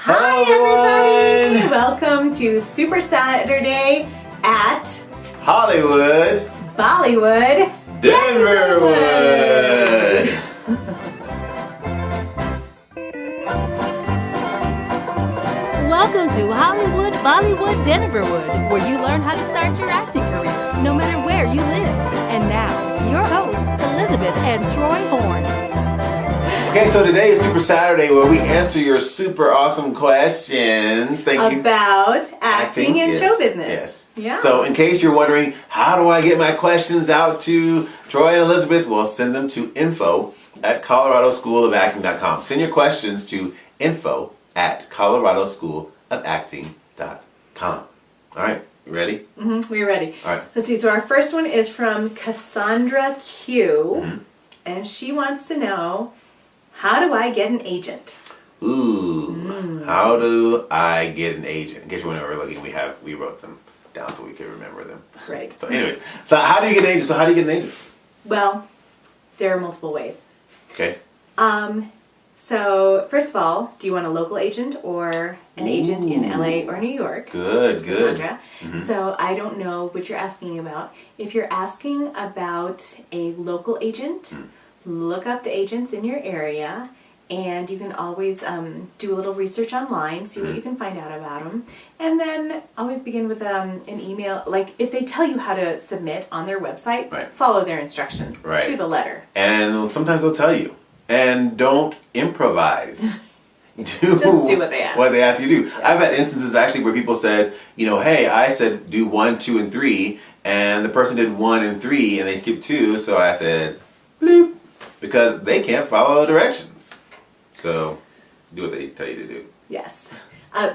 Hi everybody! Welcome to Super Saturday at Hollywood, Bollywood, Denverwood. Welcome to Hollywood, Bollywood, Denverwood, where you learn how to start your acting career, no matter where you live. And now, your hosts, Elizabeth and Troy Horn. Okay, so today is Super Saturday where we answer your super awesome questions. Thank you. About acting and yes, show business. Yes. Yeah. So in case you're wondering, how do I get my questions out to Troy and Elizabeth? Well, send them to info@coloradoschoolofacting.com. Send your questions to info@coloradoschoolofacting.com. All right, you ready? We're ready. All right. Let's see. So our first one is from Cassandra Q. And she wants to know, how do I get an agent? Ooh, how do I get an agent? In case you were looking, we wrote them down so we could remember them. Right. So anyway, how do you get an agent? Well, there are multiple ways. Okay. So first of all, do you want a local agent or an agent in LA or New York? Good. Cassandra. So I don't know what you're asking about. If you're asking about a local agent, look up the agents in your area, and you can always do a little research online, see what you can find out about them, and then always begin with an email. Like if they tell you how to submit on their website, follow their instructions to the letter. And sometimes they'll tell you, and don't improvise. Just do what they ask. What they ask you to do. Yeah. I've had instances actually where people said, hey, I said do 1, 2, and 3, and the person did 1 and 3, and they skipped 2, so I said bleep, because they can't follow directions. So do what they tell you to do. Yes.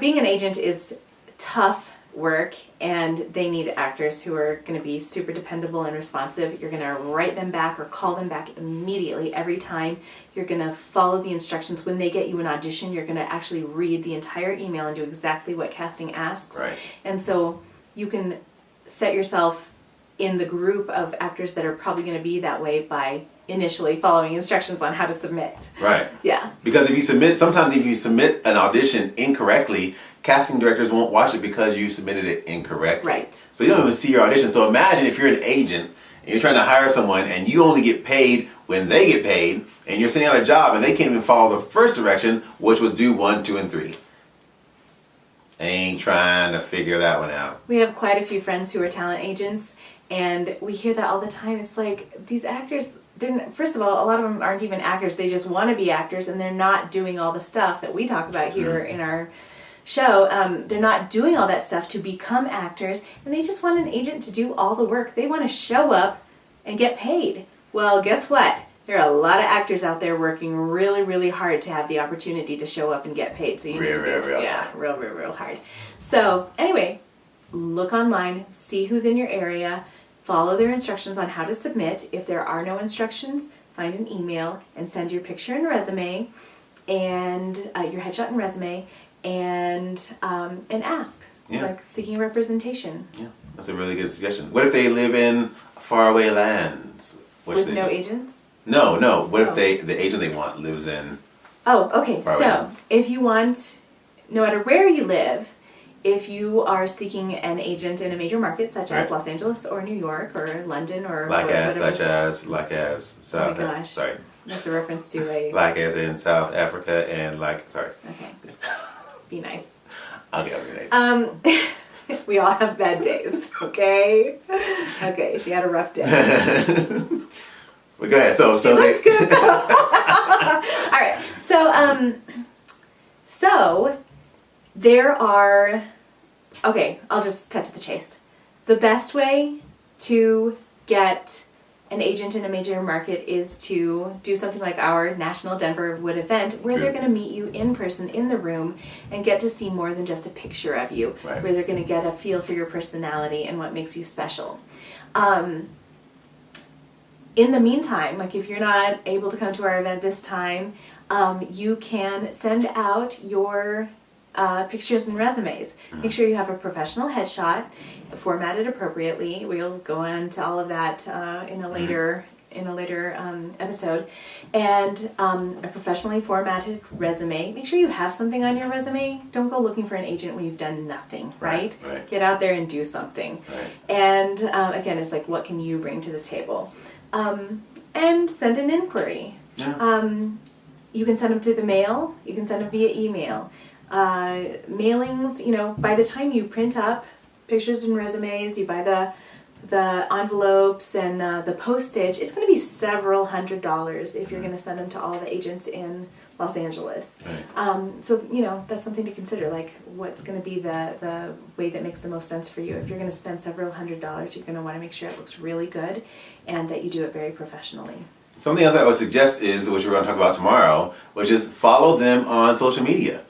Being an agent is tough work, and they need actors who are going to be super dependable and responsive. You're going to write them back or call them back immediately every time. You're going to follow the instructions. When they get you an audition, you're going to actually read the entire email and do exactly what casting asks. Right. And so you can set yourself in the group of actors that are probably going to be that way by initially following instructions on how to submit. Right. Yeah. Because sometimes if you submit an audition incorrectly, casting directors won't watch it because you submitted it incorrectly. Right. So you don't even see your audition. So imagine if you're an agent and you're trying to hire someone and you only get paid when they get paid, and you're sending out a job and they can't even follow the first direction, which was do 1, 2, and 3. Ain't trying to figure that one out. We have quite a few friends who are talent agents, and we hear that all the time. It's like these actors, first of all, a lot of them aren't even actors. They just want to be actors, and they're not doing all the stuff that we talk about here in our show. They're not doing all that stuff to become actors, and they just want an agent to do all the work. They want to show up and get paid. Well, guess what? There are a lot of actors out there working really, really hard to have the opportunity to show up and get paid. So you need to be, real hard. So anyway, look online, see who's in your area, follow their instructions on how to submit. If there are no instructions, find an email and send your picture and resume, and your headshot and resume, and ask, like seeking representation. Yeah, that's a really good suggestion. What if they live in faraway lands? With no agents? No. What if the agent they want lives in? Oh, okay. So if you want, no matter where you live, if you are seeking an agent in a major market such as Los Angeles or New York or London or Such as South. Oh my gosh. Sorry. That's a reference to a. Like as in South Africa and sorry. Okay. Be nice. Okay, I'll be nice. We all have bad days, okay? Okay, she had a rough day. Well, go ahead. So looks good though. All right. So there are. Okay, I'll just cut to the chase. The best way to get an agent in a major market is to do something like our National Denverwood event, where they're going to meet you in person in the room and get to see more than just a picture of you, where they're going to get a feel for your personality and what makes you special. In the meantime, like if you're not able to come to our event this time, you can send out your pictures and resumes. Make sure you have a professional headshot, formatted appropriately. We'll go into all of that in a later in a later episode. And a professionally formatted resume. Make sure you have something on your resume. Don't go looking for an agent when you've done nothing, right? Get out there and do something. And again, it's like, what can you bring to the table? And send an inquiry. You can send them through the mail. You can send them via email. Mailings, you know, by the time you print up pictures and resumes, you buy the envelopes and the postage, it's going to be several $100s if you're going to send them to all the agents in Los Angeles. So, you know, that's something to consider, like what's going to be the way that makes the most sense for you. If you're going to spend several $100s, you're going to want to make sure it looks really good and that you do it very professionally. Something else I would suggest is, which we're going to talk about tomorrow, which is follow them on social media.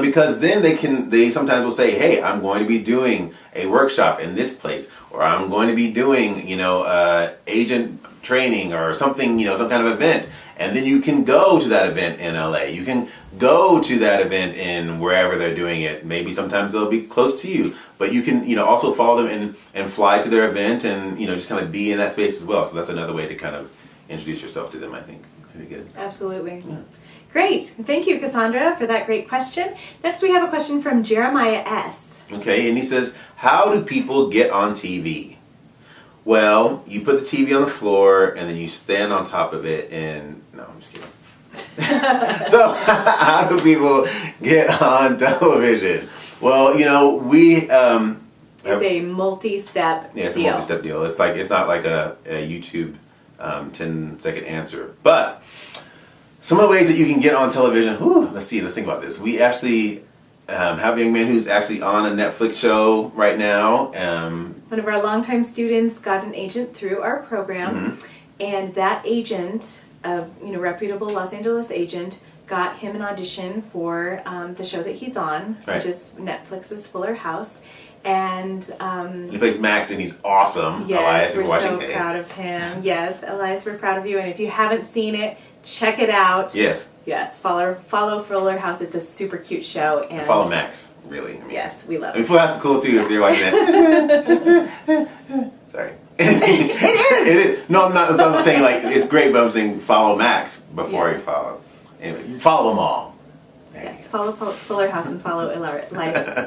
Because then they sometimes will say, hey, I'm going to be doing a workshop in this place, or I'm going to be doing, you know, agent training or something, you know, some kind of event. And then you can go to that event in LA. You can go to that event in wherever they're doing it. Maybe sometimes they'll be close to you, but you can, you know, also follow them and fly to their event and, you know, just kind of be in that space as well. So that's another way to kind of introduce yourself to them, I think. Pretty good. Absolutely. Yeah. Great. Thank you, Cassandra, for that great question. Next, we have a question from Jeremiah S. Okay, and he says, how do people get on TV? Well, you put the TV on the floor and then you stand on top of it and... No, I'm just kidding. So, how do people get on television? Well, you know, we... it's a multi-step deal. Yeah, it's a multi-step deal. It's not like a YouTube 10-second answer. But some of the ways that you can get on television, let's think about this. We actually have a young man who's actually on a Netflix show right now. One of our longtime students got an agent through our program, and that agent, a reputable Los Angeles agent, got him an audition for the show that he's on, which is Netflix's Fuller House. And he plays Max, and he's awesome. Yes, Elias, we're so proud of him. Yes, Elias, we're proud of you. And if you haven't seen it, check it out. Yes. Yes, follow Fuller House. It's a super cute show. And follow Max, really. Yes, we love it. Fuller House is cool too if you're watching that. Sorry. It is. No, I'm not saying like it's great, but I'm saying follow Max before you follow. Anyway, follow them all. Yes, follow Fuller House and follow Elias.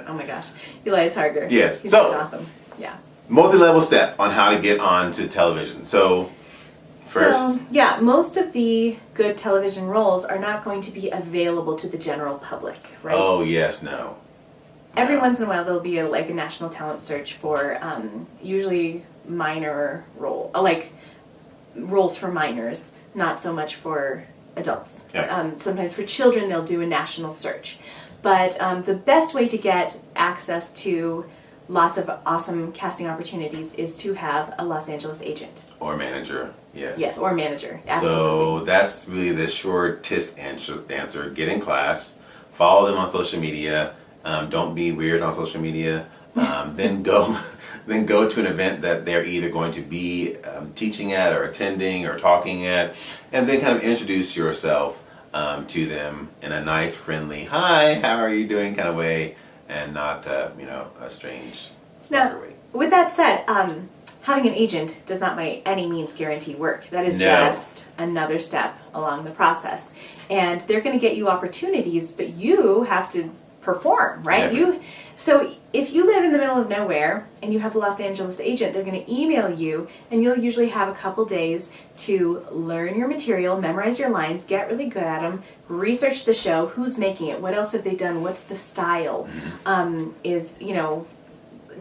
Oh my gosh, Elias Harger. Yes, he's so awesome. Yeah. Multi-level step on how to get onto television. So first, most of the good television roles are not going to be available to the general public, right? Oh yes, no. Every once in a while, there'll be a national talent search for usually minor like roles for minors, not so much for adults. Sometimes for children they'll do a national search, but the best way to get access to lots of awesome casting opportunities is to have a Los Angeles agent or manager. Yes, or manager. Absolutely. So that's really the shortest answer. Get in class, follow them on social media. Don't be weird on social media. Then go to an event that they're either going to be teaching at or attending or talking at, and then kind of introduce yourself to them in a nice, friendly, hi, how are you doing kind of way, and not a strange stalker way. With that said, having an agent does not by any means guarantee work. That is just another step along the process, and they're going to get you opportunities, but you have to perform, right? So if you live in the middle of nowhere and you have a Los Angeles agent, they're going to email you, and you'll usually have a couple days to learn your material, memorize your lines, get really good at them, research the show, who's making it, what else have they done, what's the style,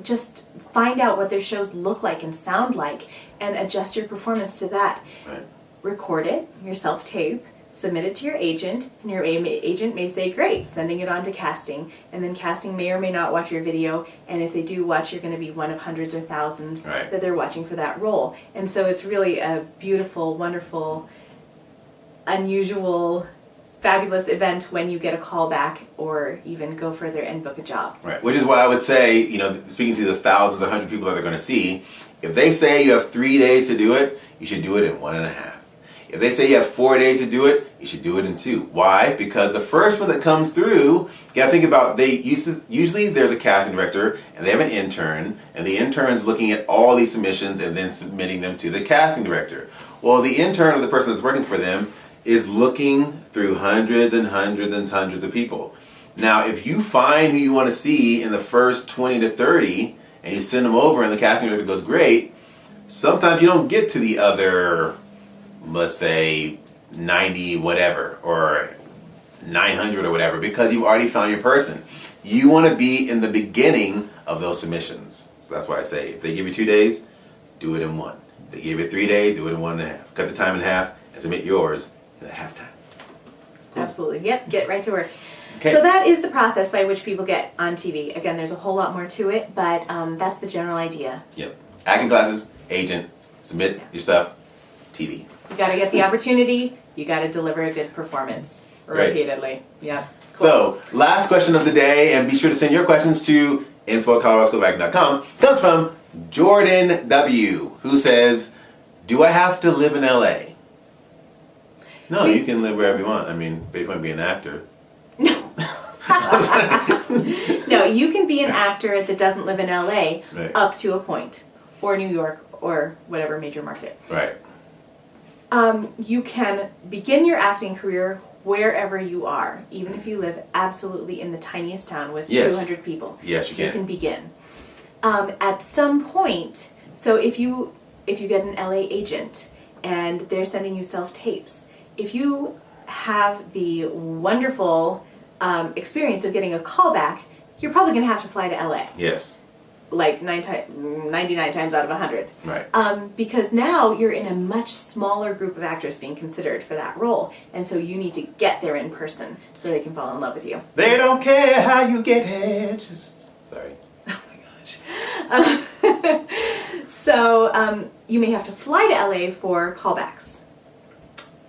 just find out what their shows look like and sound like, and adjust your performance to that. Right. Record it, your self-tape, submit it to your agent, and your agent may say, great, sending it on to casting, and then casting may or may not watch your video, and if they do watch, you're going to be one of hundreds or thousands that they're watching for that role. And so it's really a beautiful, wonderful, unusual, fabulous event when you get a call back or even go further and book a job. Right, which is why I would say, speaking to the thousands or hundred people that they're going to see, if they say you have 3 days to do it, you should do it in 1.5. If they say you have 4 days to do it, you should do it in 2. Why? Because the first one that comes through, you gotta think about, usually there's a casting director and they have an intern, and the intern's looking at all these submissions and then submitting them to the casting director. Well, the intern or the person that's working for them is looking through hundreds and hundreds and hundreds of people. Now, if you find who you want to see in the first 20 to 30 and you send them over and the casting director goes, great, sometimes you don't get to the other, let's say, 90 whatever or 900 or whatever because you've already found your person. You want to be in the beginning of those submissions. So that's why I say if they give you 2 days, do it in 1. If they give you 3 days, do it in 1.5. Cut the time in half and submit yours in a half time. Cool. Absolutely. Yep, get right to work. Okay. So that is the process by which people get on TV. Again, there's a whole lot more to it, but that's the general idea. Yep. Acting classes, agent, submit your stuff, TV. You got to get the opportunity. You got to deliver a good performance repeatedly. Yeah. Cool. So, last question of the day, and be sure to send your questions to info@coloradoschoolofacting.com, comes from Jordan W., who says, do I have to live in LA? No, you can live wherever you want. I mean, if you want to be an actor. No. No, you can be an actor that doesn't live in LA up to a point, or New York, or whatever major market. Right. You can begin your acting career wherever you are, even if you live absolutely in the tiniest town with 200 people. Yes, you can. You can begin. At some point, so if you get an LA agent and they're sending you self-tapes, if you have the wonderful experience of getting a callback, you're probably going to have to fly to LA. Yes. Like 99 times out of 100. Right. Because now you're in a much smaller group of actors being considered for that role. And so you need to get there in person so they can fall in love with you. They don't care how you get here. Sorry. Oh my gosh. So you may have to fly to LA for callbacks.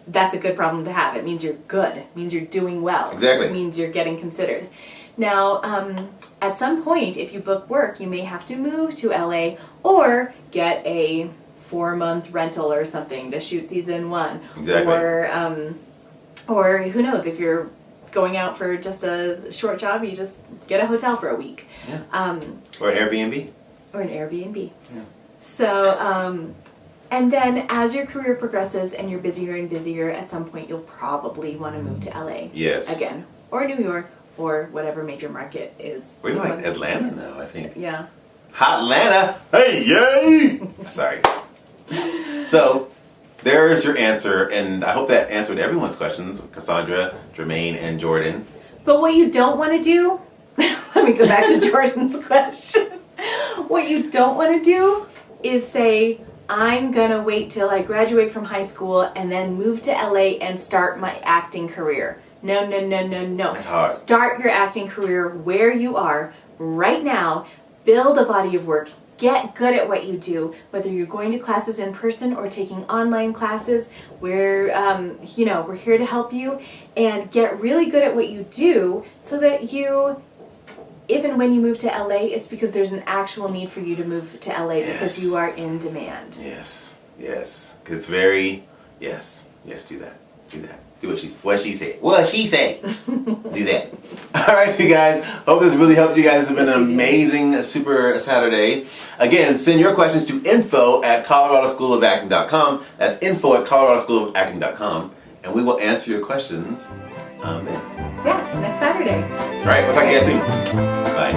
That's a good problem to have. It means you're good. It means you're doing well. Exactly. It means you're getting considered. Now, at some point, if you book work, you may have to move to LA or get a 4-month rental or something to shoot season 1. Exactly. Or who knows, if you're going out for just a short job, you just get a hotel for a week. Yeah. Or an Airbnb. Or an Airbnb. Yeah. So, and then as your career progresses and you're busier and busier, at some point you'll probably want to move to LA. Yes. Again. Or New York. Or whatever major market is. We're like Atlanta now, I think. Yeah. Hot Atlanta! Hey, yay! Sorry. So, there's your answer, and I hope that answered everyone's questions. Cassandra, Jermaine, and Jordan. But what you don't want to do, let me go back to Jordan's question. What you don't want to do is say, I'm going to wait till I graduate from high school and then move to LA and start my acting career. No, no, no, no, no. That's hard. Start your acting career where you are right now. Build a body of work. Get good at what you do. Whether you're going to classes in person or taking online classes, we're here to help you. And get really good at what you do so that you, if and when you move to LA, it's because there's an actual need for you to move to LA because you are in demand. Yes, yes. Because yes, do that. Do what she said. What she say. Do that. All right, you guys. Hope this really helped you guys. This has been an amazing Super Saturday. Again, send your questions to info@coloradoschoolofacting.com. That's info@coloradoschoolofacting.com. And we will answer your questions there. Yes, next Saturday. All right, we'll talk to you guys soon. Bye.